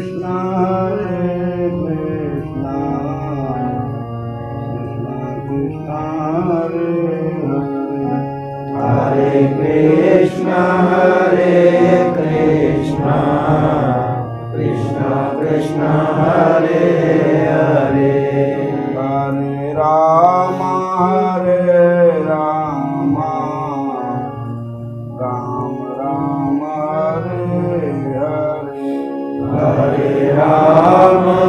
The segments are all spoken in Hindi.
Krishna Hare Krishna Krishna Krishna Hare Krishna Krishna Hare Hare Hare Rama Ram Ram Hare Hare Hare Rama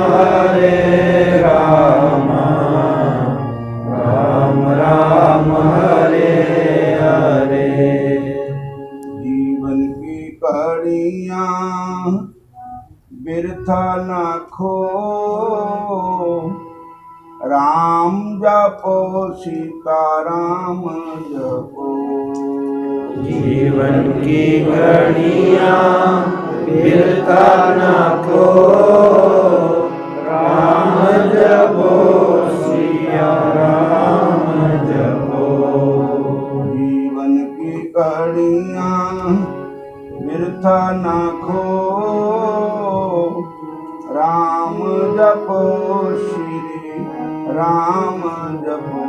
Ram Ram Hare Hare जीवन की कड़ियाँ बिरथा न खो राम जपो सीता राम जपो जीवन की घड़ियाँ बिरथा न खो राम जपो सिया राम जपो जीवन की घड़ियाँ बिरथा न खो राम जपो श्री राम जपो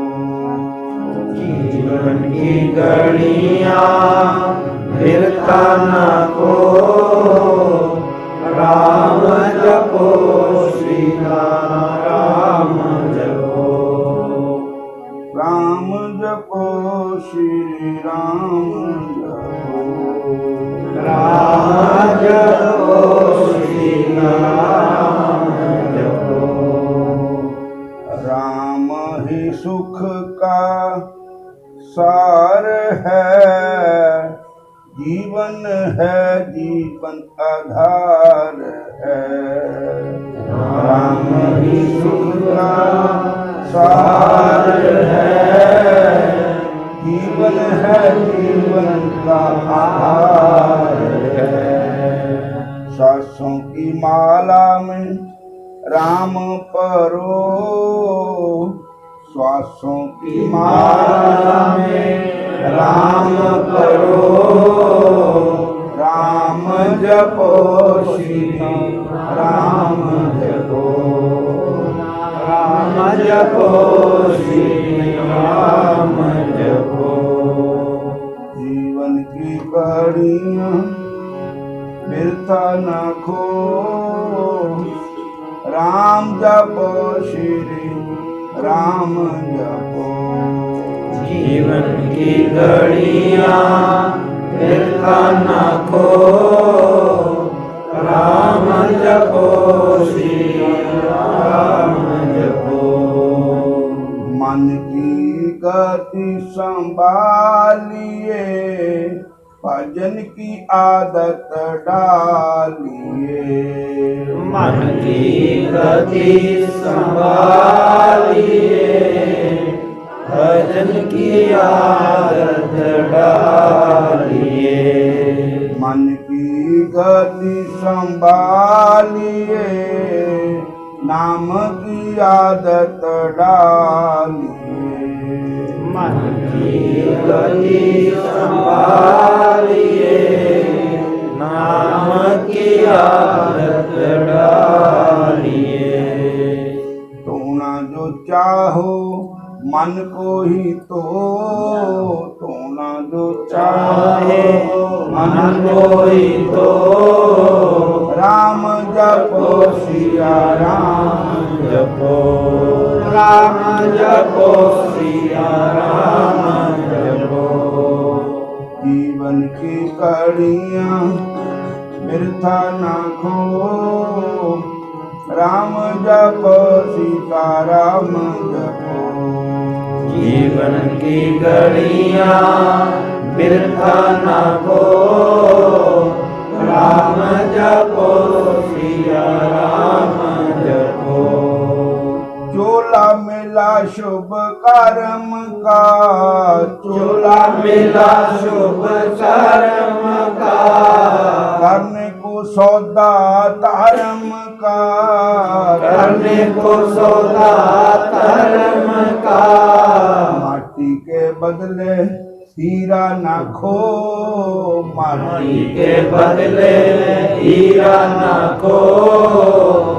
जीवन की घड़ियाँ बिरथा न खो राम जपो श्री राम जपो राम जपो श्री राम जपो राम जपो श्री राम जपो राम ही सुख का सार है जीवन है जीवन आधार है राम ही सुख का सार है जीवन है जीवन का आधार है सासों की माला में राम परो श्वासों की माला में राम करो राम जपो श्री राम जपो राम जपो श्री राम जपो जीवन की कड़ियाँ बिरथा न खो राम जपो श्री राम जपो जीवन की घड़ियाँ बिरथा न खो राम जपो श्री राम जपो मन की गति संभालिए भजन की आदत डालिए मन की गति संभालिए भजन की आदत डालिए मन की गति संभालिए नाम की आदत डालिए मन की गति संभालिए नाम की आदत डालिए तोना जो चाहो मन को ही तो तोना जो चाहे मन को ही तो राम जपो सिया राम जपो राम जपो सिया राम जपो जीवन की कड़ियाँ बिरथा न खो राम जपो सीता राम जपो जीवन की घड़ियाँ बिरथा न खो राम जपो सिया राम जपो चोला मिला शुभ कर्म का चोला मिला शुभ कर्म का करने को सौदा धर्म का करने को सौदा धर्म का माटी के बदले हीरा ना खो, माटी के बदले हीरा ना खो।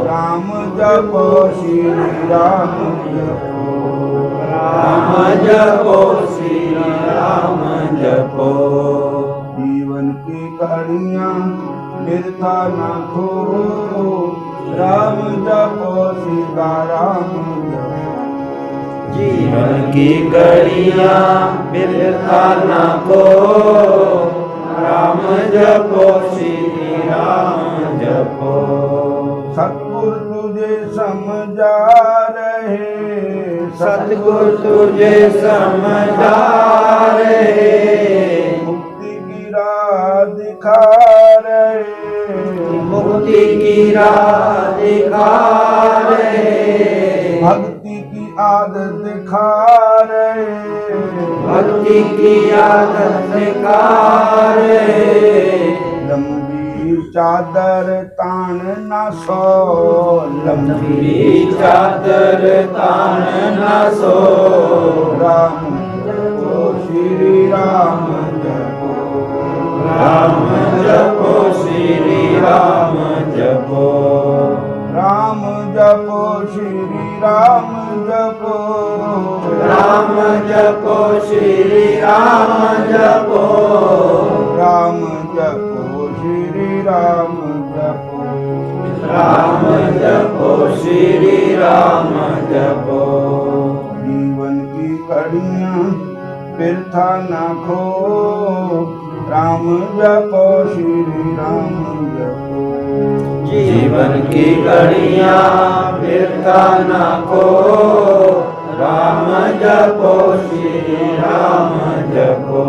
राम जपो श्री राम जपो, राम जपो श्री राम जपो। जीवन की घड़ियां व्यर्था ना खो, राम जपो सीता राम जपो। जीवन की घड़ियां व्यर्था ना खो, राम जपो श्री राम जपो। सतगुरु तुझे समझा रहे, सतगुरु तुझे समझा रहे। मुक्ति की राह दिखा रहे, मुक्ति की राह दिखा रहे। भक्ति की आदत दिखा रहे, भक्ति की आदत दिखा रहे। लंबी चादर तान ना सो, लंबी चादर तान ना सो। राम जपो श्री राम जपो, राम जपो श्री राम जपो। राम जपो श्री राम जपो, राम जपो श्री राम जपो। राम जपो श्री राम जपो, राम जपो श्री राम जपो। जीवन की कड़ियां व्यर्था ना खो, राम जपो श्री राम जपो। जीवन की घड़ियां व्यर्था ना खो, राम जपो श्री राम जपो।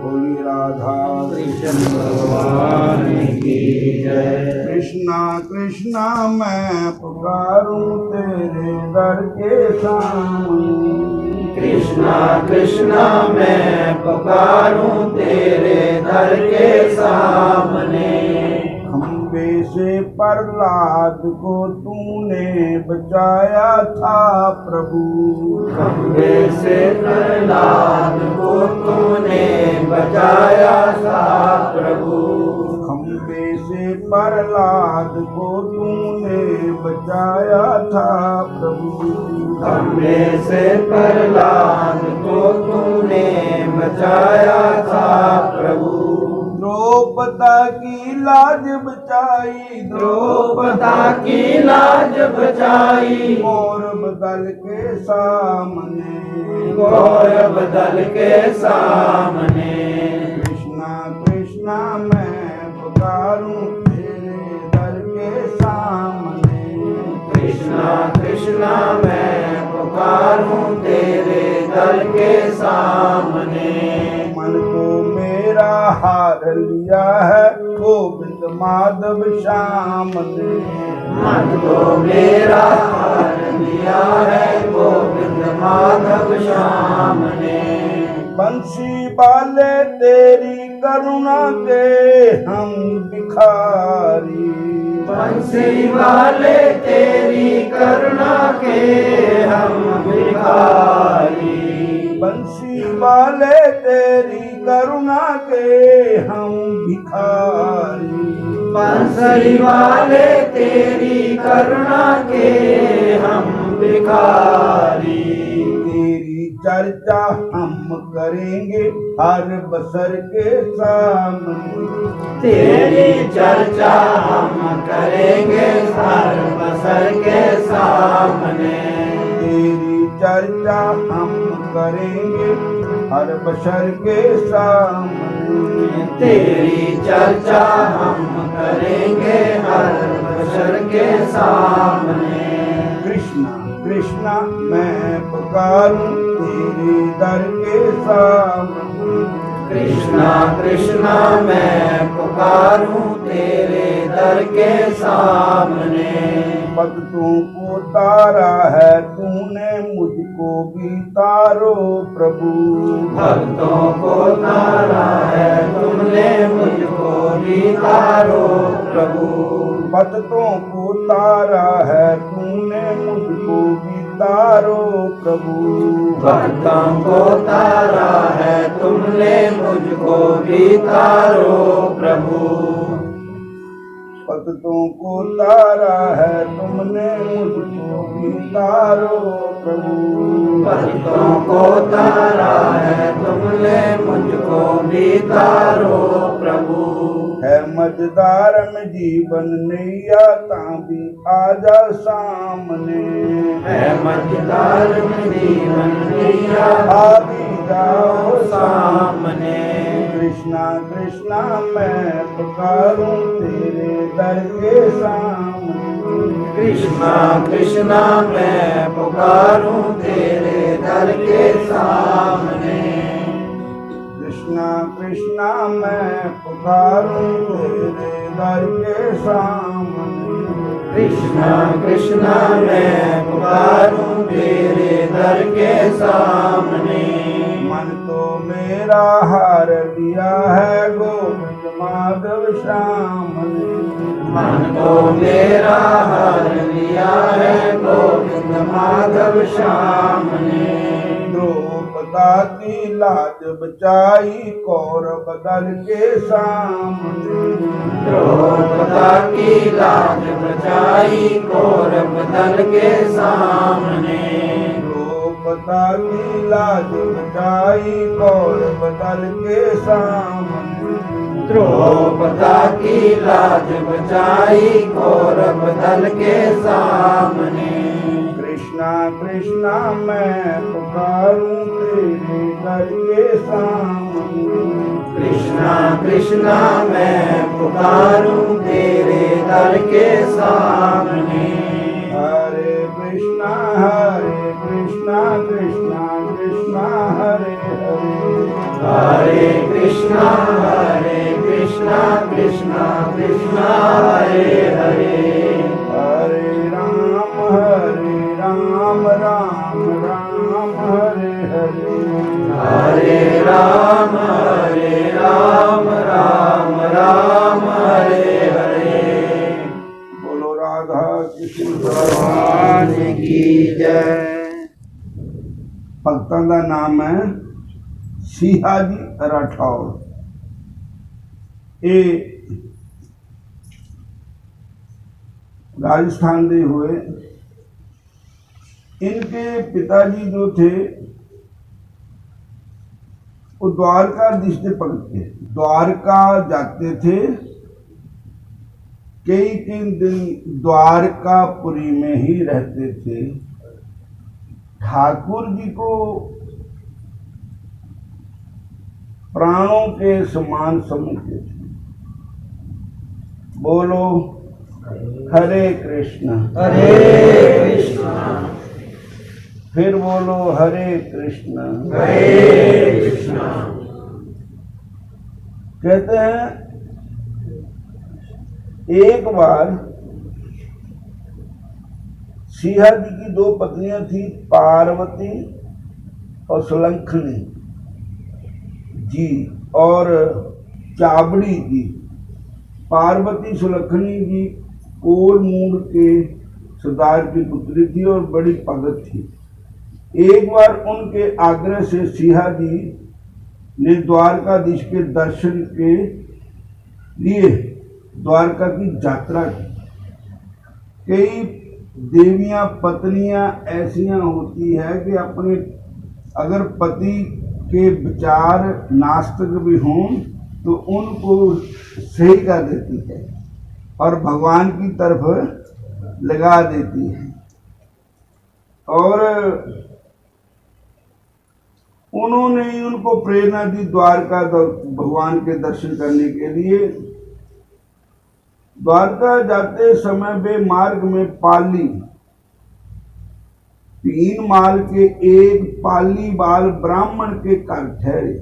बोली राधा कृष्ण भगवान की जय। कृष्णा कृष्णा मैं पुकारूं तेरे दर के सामने, कृष्णा कृष्णा मैं पुकारूं तेरे दर के सामने। खंबे से प्रहलाद को तूने बचाया था प्रभु, खंबे से प्रहलाद को तूने बचाया था प्रभु। खंबे से प्रहलाद को तूने बचाया था प्रभु, खंबे से प्रहलाद को तूने बचाया था प्रभु। द्रौपदा की लाज बचाई, द्रौपदा की लाज बचाई। गौरव दल के सामने, गौरव दल के सामने। कृष्णा कृष्णा मैं पुकारूं तेरे दर के सामने, कृष्णा कृष्णा मैं पुकारूं तेरे दर के सामने। मन को मेरा हार लिया है गोविंद माधव श्याम ने, मन को मेरा हार लिया है गोविंद माधव श्याम ने। बंसी वाले तेरी करुणा के हम भिखारी, बंसी वाले तेरी करुणा के हम भिखारी। बंसी वाले तेरी करुणा के हम भिखारी, बंसी वाले तेरी करुणा के हम भिखारी। तेरी चर्चा हम करेंगे हर बसर के सामने, तेरी चर्चा हम करेंगे हर बसर के सामने। तेरी चर्चा हम करेंगे हर बशर के सामने, तेरी चर्चा हम करेंगे हर बशर के सामने। कृष्णा कृष्णा मैं पुकारूं तेरे दर के सामने, कृष्णा कृष्णा मैं पुकारूं तेरे दर के सामने। भक्तों को तारा है तूने मुझको भी तारो प्रभु, भक्तों को तारा है तुमने मुझको भी तारो प्रभु। भक्तों को तारा है तूने मुझको भी तारो प्रभु। भक्तों को तारा है तुमने मुझको भी तारो प्रभु। भक्तों को तारा है तुमने मुझको भी तारो प्रभु। भक्तों को तारा है तुमने मुझको भी तारो प्रभु। है मझदार में जीवन नैया ताबी आजा सामने। है मझदार में जीवन नैया आबी जाओ सामने। कृष्णा कृष्णा मैं पुकारूं तेरे दर के सामने। कृष्णा कृष्णा मैं पुकारूं तेरे दर के सामने। कृष्णा कृष्णा मैं पुकारूं तेरे दर के सामने। कृष्णा कृष्णा मैं पुकारूं तेरे दर के सामने। मन तो मेरा हार दिया है गोविंद माधव श्याम ने। मन तो मेरा हार लिया है गोविंद माधव श्याम ने। द्रौपदा की लाज बचाई कौरव दल के सामने। द्रौपदा की लाज बचाई कौरव दल के सामने। द्रौपदा की लाज बचाई कौरव दल के सामने। द्रौपदा की लाज बचाई कौरव दल के सामने। कृष्णा कृष्णा मैं पुकारूं तेरे दर के सामने। कृष्णा कृष्णा मैं पुकारूं तेरे दर के सामने। हरे कृष्णा कृष्णा कृष्णा हरे हरे। हरे कृष्णा कृष्णा कृष्णा हरे हरे। हरे राम राम राम हरे हरे। हरे राम राम राम हरे हरे। बोलो राधा कृष्ण भगवान की जय। भक्तों का नाम है सिहाजी राठौर। ये राजस्थान दे हुए। इनके पिताजी जो थे वो द्वारकाधीश के भक्त थे। द्वारका जाते थे, कई दिन द्वारकापुरी में ही रहते थे। ठाकुर जी को प्राणों के समान समझते थे। बोलो हरे कृष्ण। हरे कृष्णा। फिर बोलो हरे कृष्ण। हरे कृष्णा। कहते हैं एक बार सिंहा जी की दो पत्नियां थी, पार्वती और सुलंखनी जी और चाबड़ी जी। पार्वती सुलंखनी जी कोल मूड के सरदार की पुत्री थी और बड़ी भगत थी। एक बार उनके आग्रह से सिंहा जी ने द्वारकाधीश के दर्शन के लिए द्वारका की यात्रा की। कई देवियां पत्नियां ऐसियां होती है कि अपने अगर पति के विचार नास्तिक भी हों तो उनको सही कर देती है और भगवान की तरफ लगा देती है। और उन्होंने ही उनको प्रेरणा दी द्वारका भगवान के दर्शन करने के लिए। द्वारका जाते समय वे मार्ग में पाली 3 माल के एक पाली बाल ब्राह्मण के घर ठहरे।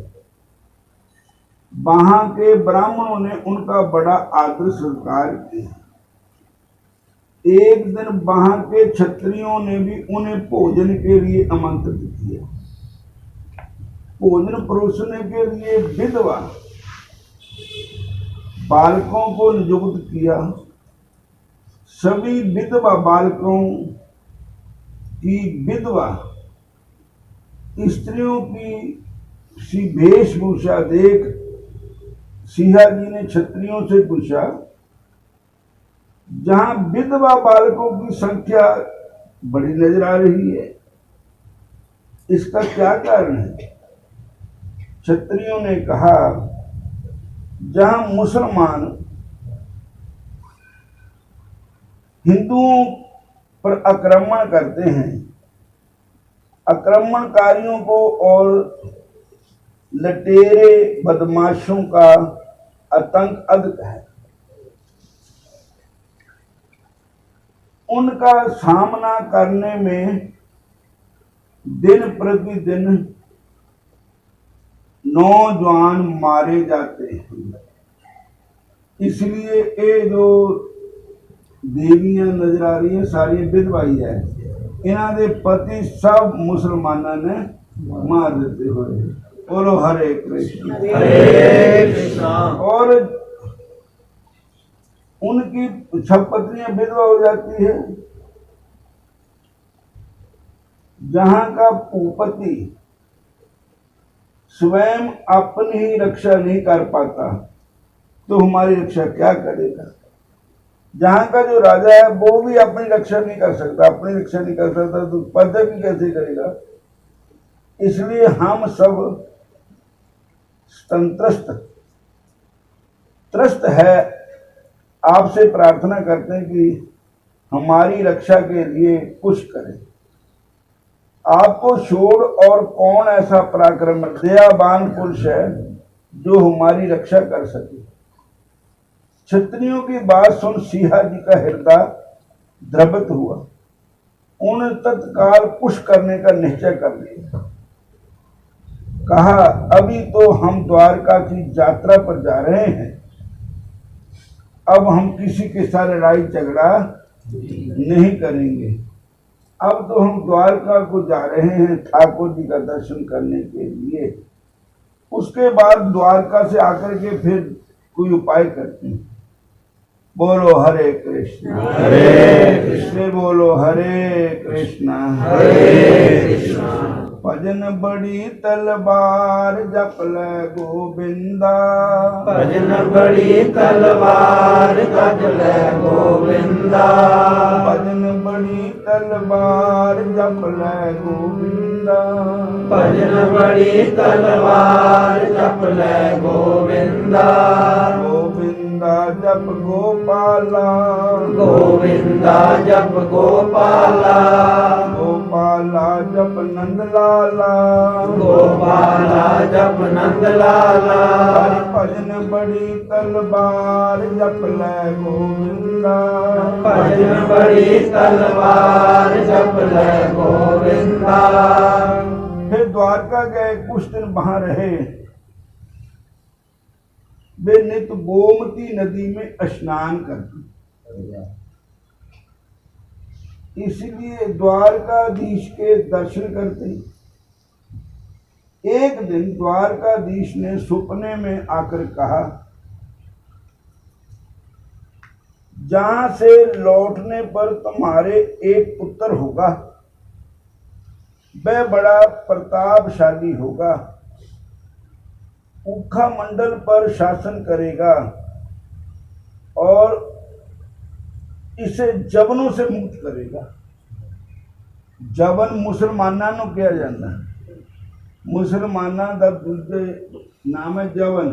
वहां के ब्राह्मणों ने उनका बड़ा आदर सत्कार किया। एक दिन वहां के क्षत्रियों ने भी उन्हें भोजन के लिए आमंत्रित किया। भोजन परोसने के लिए विधवा बालकों को नियुक्त किया। सभी विधवा बालकों कि विधवा स्त्रियों की सी वेशभूषा देख सिंहा जी ने क्षत्रियों से पूछा, जहां विधवा बालकों की संख्या बड़ी नजर आ रही है, इसका क्या कारण है? क्षत्रियों ने कहा, जहां मुसलमान हिंदुओं पर आक्रमण करते हैं, आक्रमणकारियों को और लटेरे बदमाशों का आतंक अधिक है, उनका सामना करने में दिन प्रतिदिन नौजवान मारे जाते हैं। इसलिए ये जो देवियां नजर आ रही हैं सारी विधवा ही है, इन्हों के पति सब मुसलमानों ने मार देते हुए। बोलो हरे कृष्ण। हरे कृष्णा। और उनकी सब पत्नियां विधवा हो जाती है। जहां का भूपति स्वयं अपनी ही रक्षा नहीं कर पाता तो हमारी रक्षा क्या करेगा? जहां का जो राजा है वो भी अपनी रक्षा नहीं कर सकता, अपनी रक्षा नहीं कर सकता तो प्रजा की कैसे करेगा? इसलिए हम सब त्रस्त है, आपसे प्रार्थना करते हैं कि हमारी रक्षा के लिए कुछ करें। आपको छोड़ और कौन ऐसा पराक्रम दयावान पुरुष है जो हमारी रक्षा कर सके? क्षत्रियों की बात सुन सिंहा जी का हृदय द्रवित हुआ। उन्होंने तत्काल कुछ करने का निश्चय कर लिया। कहा, अभी तो हम द्वारका की यात्रा पर जा रहे हैं, अब हम किसी के साथ लड़ाई झगड़ा नहीं करेंगे। अब तो हम द्वारका को जा रहे हैं ठाकुर जी का दर्शन करने के लिए। उसके बाद द्वारका से आकर के फिर कोई उपाय करते हैं। बोलो हरे कृष्ण। हरे कृष्ण। बोलो हरे कृष्ण। हरे कृष्ण। भजन बड़ी तलवार जप ले गोविंदा, भजन बड़ी तलवार जप ले गोविंदा, भजन बड़ी तलवार जप ले गोविंदा, भजन बड़ी तलवार जप ले गोविंदा, गोविंदा जप गोपाला, गोविंदा जप गोपाला, गोपाला जप नंदलाला, गोपाला जप नंदलाला, हरि भजन बड़ी तलवार जप ले गोविंदा, भजन बड़ी तलवार जप ले गोविंदा। फिर द्वारका गए, कुछ दिन वहां रहे। वे नित गोमती नदी में स्नान करते, इसलिए द्वारकाधीश के दर्शन करते। एक दिन द्वारकाधीश ने सपने में आकर कहा, जहां से लौटने पर तुम्हारे एक पुत्र होगा, वह बड़ा प्रतापशाली होगा, उखा मंडल पर शासन करेगा और इसे जबनों से मुक्त करेगा। जबन मुसलमाना नु किया जाता है, मुसलमाना का दूसरे नाम है जबन।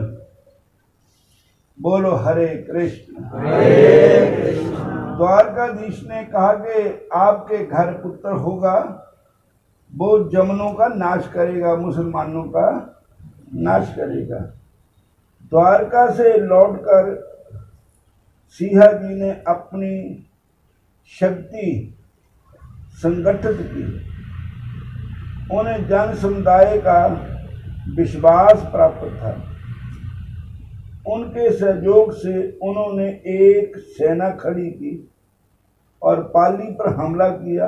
बोलो हरे कृष्ण। हरे कृष्ण। द्वारकाधीश ने कहा कि आपके घर पुत्र होगा, वो जमनों का नाश करेगा, मुसलमानों का नाश करेगा। द्वारका से लौटकर सिंहा जी ने अपनी शक्ति संगठित की। उन्हें जन समुदाय का विश्वास प्राप्त था। उनके सहयोग से उन्होंने एक सेना खड़ी की और पाली पर हमला किया।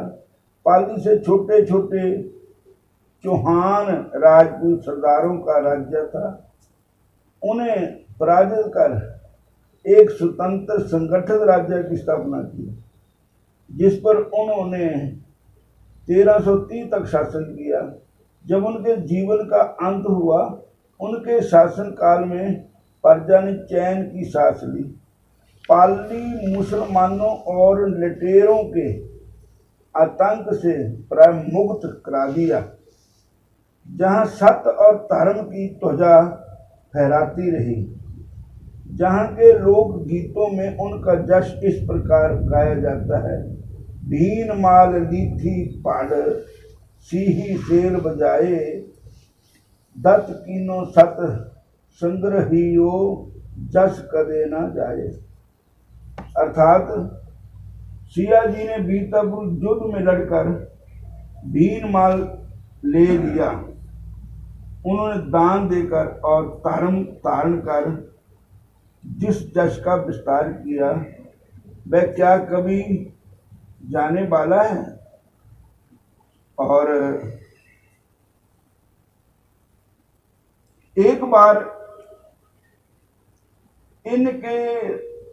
पाली से छोटे छोटे चौहान राजपूत सरदारों का राज्य था। उन्हें पराजित कर एक स्वतंत्र संगठित राज्य की स्थापना की, जिस पर उन्होंने 1330 तक शासन किया। जब उनके जीवन का अंत हुआ, उनके शासन काल में प्रजा ने चैन की सांस ली। पाली मुसलमानों और लुटेरों के आतंक से प्राय मुक्त करा दिया। जहां सत्य और धर्म की ध्वजा फहराती रही, जहां के लोक गीतों में उनका जश इस प्रकार गाया जाता है। भीन माल लीथी पाड़ सीही सेल बजाए, दत्त कीनो सत संग्रहियो जस कदे ना जाए। अर्थात सिया जी ने बीरतापुर युद्ध में लड़कर भीन माल ले लिया। उन्होंने दान देकर और धर्म धारण कर जिस जश का विस्तार किया, वह क्या कभी जाने वाला है। और एक बार इनके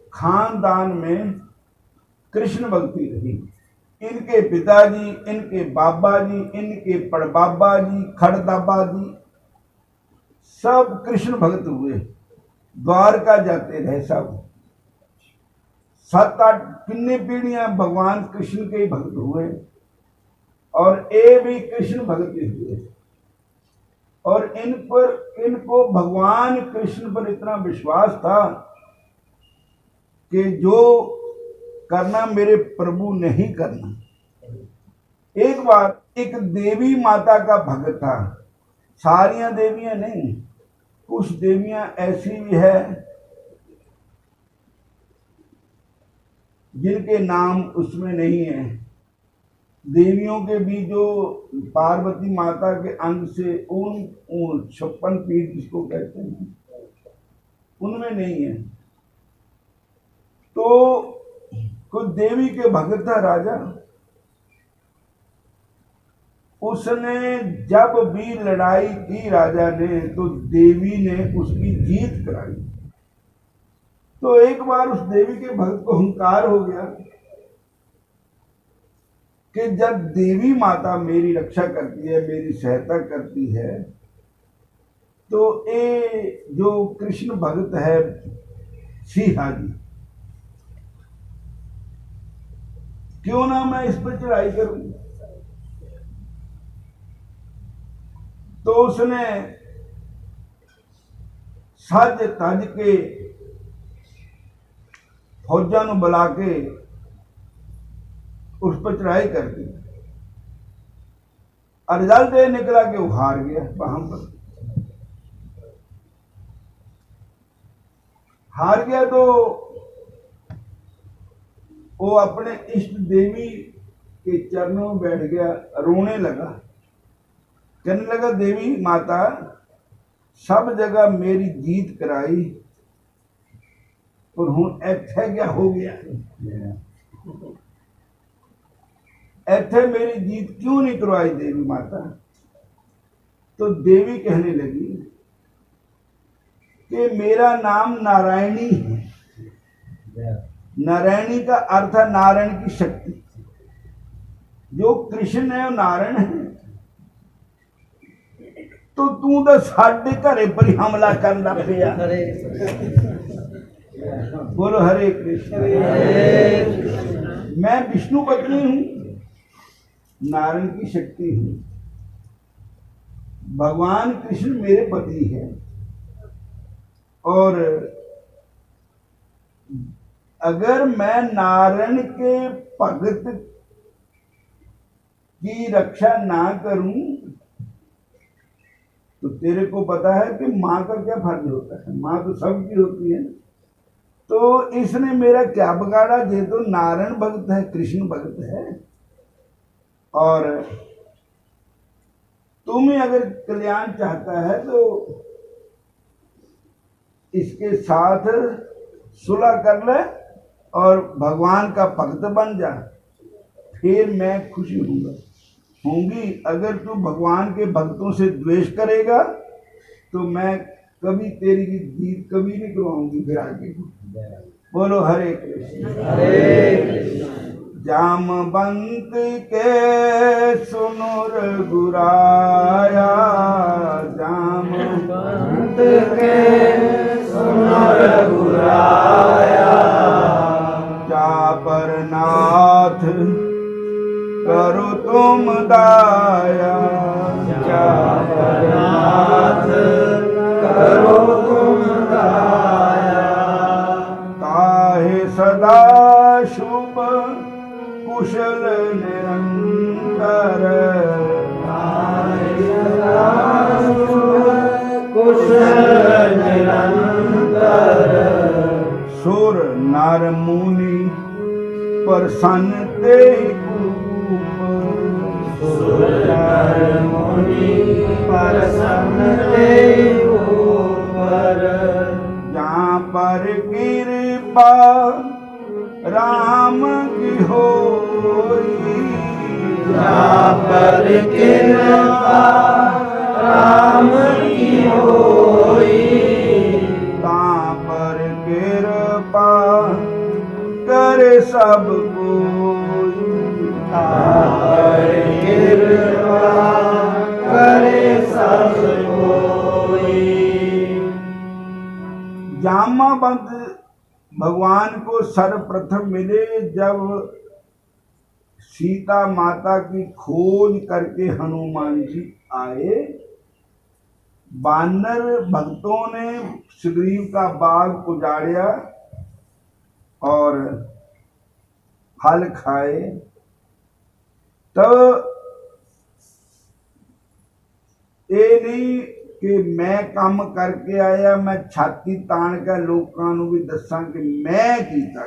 खानदान में कृष्ण भक्ति रही। इनके पिताजी, इनके बाबा जी, इनके पड़बाबा जी, खड़दाबा जी सब कृष्ण भक्त हुए, द्वारका जाते रहे सब। 7-8 किन्नी पीढ़ियां भगवान कृष्ण के भक्त हुए और ये भी कृष्ण भक्त हुए। और इनको भगवान कृष्ण पर इतना विश्वास था कि जो करना मेरे प्रभु ने ही करना। एक बार एक देवी माता का भक्त था, सारियां देवियां नहीं, कुछ देवियां ऐसी भी है जिनके नाम उसमें नहीं है। देवियों के भी जो पार्वती माता के अंग से उन 56 पीठ जिसको कहते हैं, उनमें नहीं है। तो कुछ देवी के भक्त था राजा, उसने जब भी लड़ाई की राजा ने, तो देवी ने उसकी जीत कराई। तो एक बार उस देवी के भक्त को अहंकार हो गया कि जब देवी माता मेरी रक्षा करती है, मेरी सहायता करती है, तो ये जो कृष्ण भक्त है सिंहा जी, क्यों ना मैं इस पर चढ़ाई करूं। तो उसने सज तज के फौजा नूं बुला के उस पर चढ़ाई कर दी। और रिजल्ट ये निकला कि वो हार गया। वहां पर हार गया तो वो अपने इष्ट देवी के चरणों में बैठ गया, रोने लगा, कहने लगा देवी माता सब जगह मेरी जीत कराई, पर हुण इत्थे क्या हो गया, इत्थे मेरी जीत क्यों नहीं करवाई देवी माता। तो देवी कहने लगी कि मेरा नाम नारायणी है। नारायणी का अर्थ है नारायण की शक्ति। जो कृष्ण है वो नारायण है। तो तू तो साडे घरे पर ही हमला करना पिया। बोलो हरे कृष्ण। मैं विष्णु पत्नी हूं, नारायण की शक्ति हूं। भगवान कृष्ण मेरे पति है और अगर मैं नारायण के भगत की रक्षा ना करूं तो तेरे को पता है कि माँ का क्या फर्ज होता है, माँ तो सबकी होती है। तो इसने मेरा क्या बिगाड़ा, ये तो नारायण भक्त है, कृष्ण भक्त है। और तुम्हें अगर कल्याण चाहता है तो इसके साथ सुलह कर ले और भगवान का भक्त बन जा, फिर मैं खुशी होंगी। अगर तू भगवान के भक्तों से द्वेष करेगा तो मैं कभी तेरी जीत कभी नहीं करवाऊंगी। फिर आगे बोलो हरे कृष्ण। जामवंत के सुनो रघुराया, जामवंत के सुनो रघुराया, जा पर नाथ करो तुम दाया, जा पर नाथ करो तुम दाया, ताहे सदा शुभ कुशल निरंतर, ताहे सदा शुभ कुशल निरंतर, सुर नर मुनि प्रसन्न ते सुर नर मुनि प्रसन्न ते ऊपर, जहाँ पर कृपा राम की होई, जहाँ पर कृपा राम की होई, तहाँ पर कृपा करे सब कोई, तहाँ पर कृपा करे सब कोई। जामवंत भगवान को सर्वप्रथम मिले जब सीता माता की खोज करके हनुमान जी आए। वानर भक्तों ने सुग्रीव का बाग उजाड़िया और फल खाए, तो ये नहीं कि मैं काम करके आया, मैं छाती तान के लोगों को भी दसा कि मैं कीता,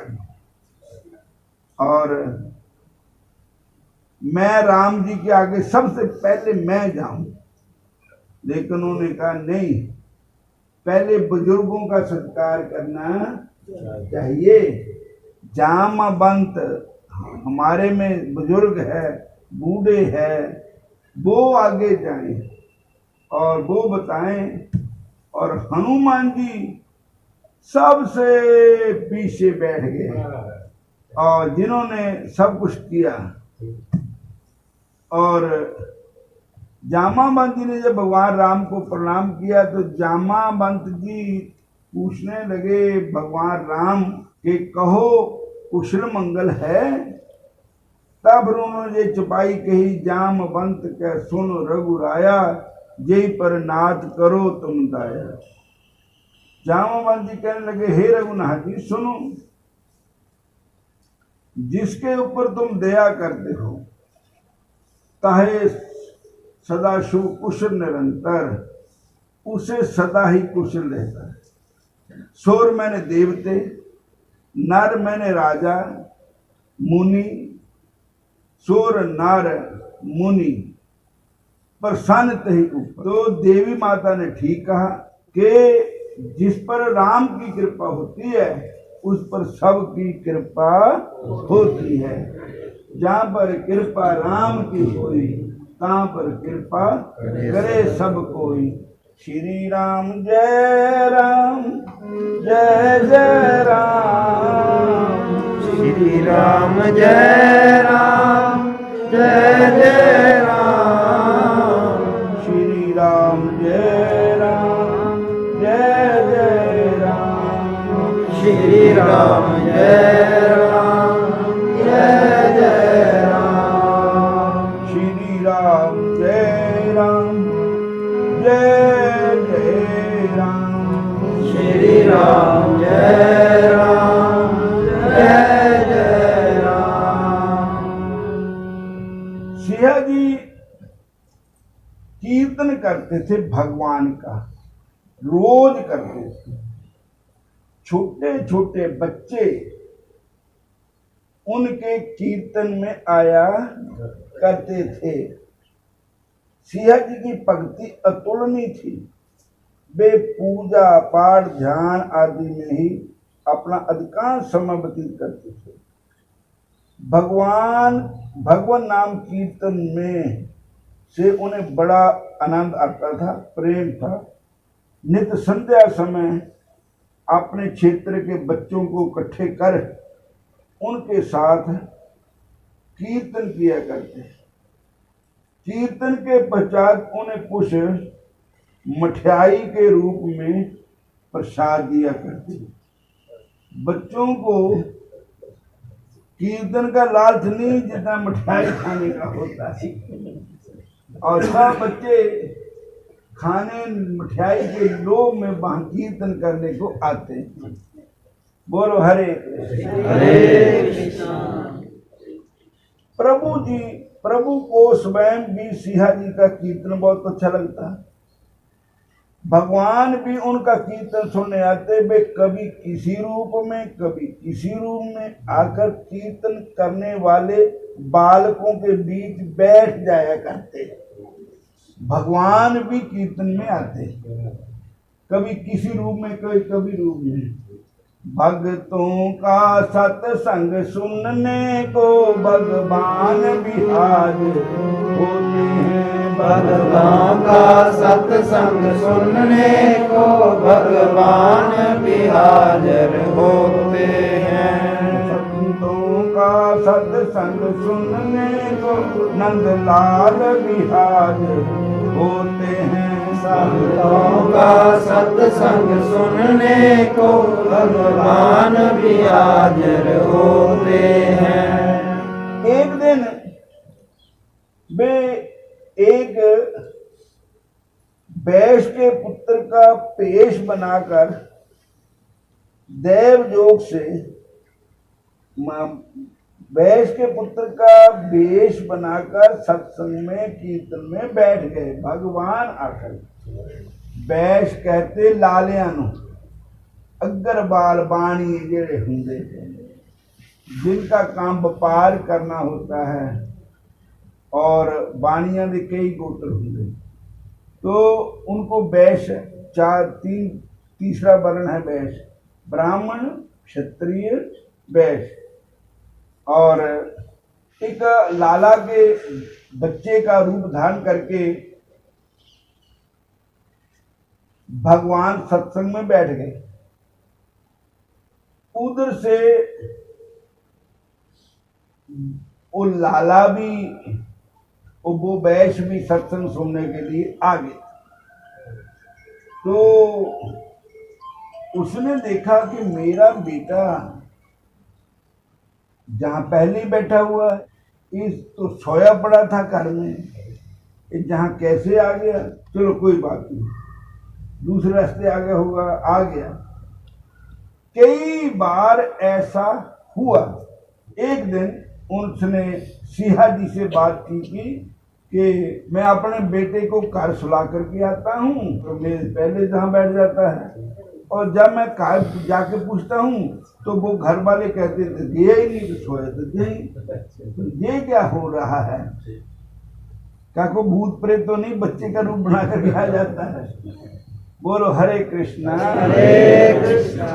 और मैं राम जी के आगे सबसे पहले मैं जाऊं। लेकिन उन्होंने कहा नहीं, पहले बुजुर्गों का सत्कार करना चाहिए। जामवंत हमारे में बुजुर्ग है, बूढ़े हैं, वो आगे जाएं और वो बताएं। और हनुमान जी सबसे पीछे बैठ गए और जिन्होंने सब कुछ किया। और जामवंत जी ने जब भगवान राम को प्रणाम किया तो जामवंत जी पूछने लगे भगवान राम के कहो कुशल मंगल है। तब उन्होंने ये चुपाई कही, जामवंत के सुन रघुराया, जय पर नाथ करो तुम दाया। जामवंत जी कहने लगे, हे रघुनाथ जी सुनो, जिसके ऊपर तुम दया करते हो ताहे सदा शुभ कुशल निरंतर, उसे सदा ही कुशल रहता है। सुर मैंने देवते, नर मैंने राजा, मुनि, सुर नर मुनि प्रसन्न ही ऊपर। तो देवी माता ने ठीक कहा कि जिस पर राम की कृपा होती है उस पर सबकी कृपा होती है। जहाँ पर कृपा राम की होई तहाँ पर कृपा करे सब कोई। श्री राम जय जय राम, श्री राम जय राम, जय जय राम, श्री राम जय राम, जय जय राम, श्री राम जय राम, जय जय राम, श्री राम जय राम, जय जय राम, श्री राम जय राम, जय जय राम। सिया जी कीर्तन करते थे भगवान का, रोज करते थे। छोटे छोटे बच्चे उनके कीर्तन में आया करते थे। सिया जी की भक्ति अतुलनीय थी। वे पूजा पाठ ध्यान आदि में ही अपना अधिकांश समय व्यतीत करते थे। भगवान नाम कीर्तन में से उन्हें बड़ा आनंद आता था, प्रेम था। नित्य संध्या समय अपने क्षेत्र के बच्चों को इकट्ठे कर उनके साथ कीर्तन किया करते। कीर्तन के पश्चात उन्हें कुछ मठियाई के रूप में प्रसाद दिया करते। बच्चों को कीर्तन का लालच नहीं जितना मिठाई खाने का होता है, और सब बच्चे खाने मिठाई के लोभ में वहां कीर्तन करने को आते हैं। बोलो हरे कृष्णा। प्रभु को स्वयं भी सिंहा जी का कीर्तन बहुत अच्छा लगता है। भगवान भी उनका कीर्तन सुनने आते। वे कभी किसी रूप में कभी किसी रूप में आकर कीर्तन करने वाले बालकों के बीच बैठ जाया करते। भगवान भी कीर्तन में आते, कभी किसी रूप में कभी रूप में। भक्तों का सत्संग सुनने को भगवान भी हाजिर होते हैं। भक्तों का सत्संग सुनने को भगवान भी हाजिर होते हैं। संतों का सत्संग सुनने को नंदलाल भी हाजिर होते हैं। संतों का सत्संग सुनने को भगवान भी हाजिर होते हैं। एक दिन वे एक वैश्य के पुत्र का पेश बनाकर देवयोग से वैश्य के पुत्र का वेश बनाकर सत्संग में कीर्तन में बैठ गए। भगवान आकर वैश्य कहते लालियां नूं अग्रवाल बाणी जेड़े हुंदे जिनका काम व्यापार करना होता है, और बाणियां दे कई गोत्र होंगे, तो उनको वैश्य तीसरा वर्ण है वैश्य, ब्राह्मण क्षत्रिय वैश्य। और एक लाला के बच्चे का रूप धारण करके भगवान सत्संग में बैठ गए। उधर से वो लाला भी वो वैश्य भी सत्संग सुनने के लिए आ गए। तो उसने देखा कि मेरा बेटा जहां पहले बैठा हुआ है, इस तो सोया पड़ा था घर में, जहां कैसे आ गया। चलो कोई बात नहीं, दूसरे रास्ते आ गया होगा, आ गया। कई बार ऐसा हुआ। एक दिन उसने सिंहा जी से बात की कि मैं अपने बेटे को घर सुला करके आता हूँ, तो मैं पहले जहाँ बैठ जाता है, और जब मैं घर जाके पूछता हूँ तो वो घर वाले कहते थे ये ही नहीं, तो सोया तो ये क्या हो रहा है। क्या को भूत प्रेत तो नहीं बच्चे का रूप बना करके आ जाता है। बोलो हरे कृष्णा हरे कृष्णा।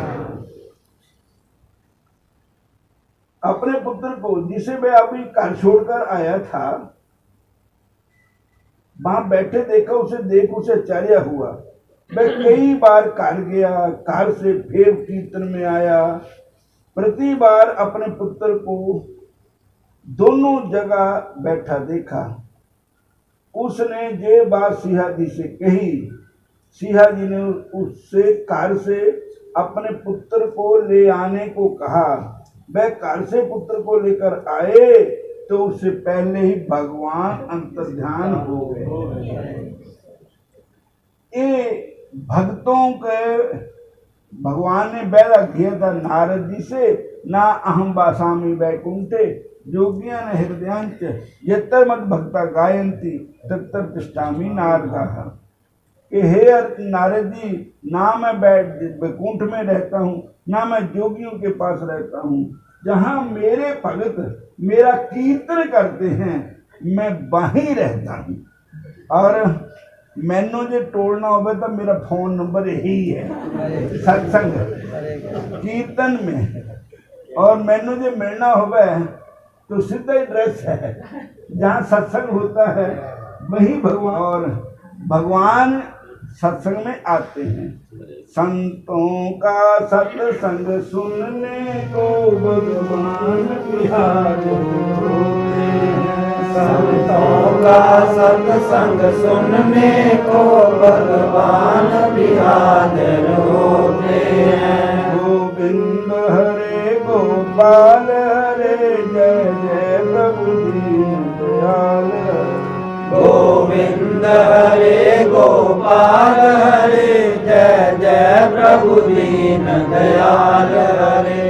अपने पुत्र को जिसे मैं अभी घर छोड़कर आया था, वहां बैठे देखा, उसे आश्चर्य हुआ। मैं कई बार घर गया, घर से फिर कीर्तन में आया, प्रति बार अपने पुत्र को दोनों जगह बैठा देखा। उसने ये बात सिंहा जी से कही। सिंहा जी ने उससे घर से अपने पुत्र को ले आने को कहा। वह घर से पुत्र को लेकर आए तो उससे पहले ही भगवान अंतर्ध्यान हो गए। ये भक्तों के भगवान ने वादा किया था नारद जी से, ना अहम वासामि वैकुंठे योगियां न हृदयांच यत्र मद भक्ता गायंती तत्र तिष्ठामि नारदः। कि हे नारद जी, ना मैं वैकुंठ में रहता हूँ, ना मैं जोगियों के पास रहता हूँ। जहाँ मेरे भगत मेरा कीर्तन करते हैं मैं वहीं रहता हूँ। और मैनू जो टोलना हो तो मेरा फोन नंबर यही है, सत्संग कीर्तन में। और मैनू जो मिलना हो तो सीधा एड्रेस है, जहाँ सत्संग होता है वही भगवान। और भगवान सत्संग में आते हैं। संतों का सत्संग सुनने को भगवान बिहार होते का सत्संग सुनने को भगवान भी हाजिर होते हैं। गोविंद हरे गोपाल हरे जय जय प्रभु दीन दयाल गोविंद हरे गोपाल हरे जय जय प्रभु दीन दयाल हरे।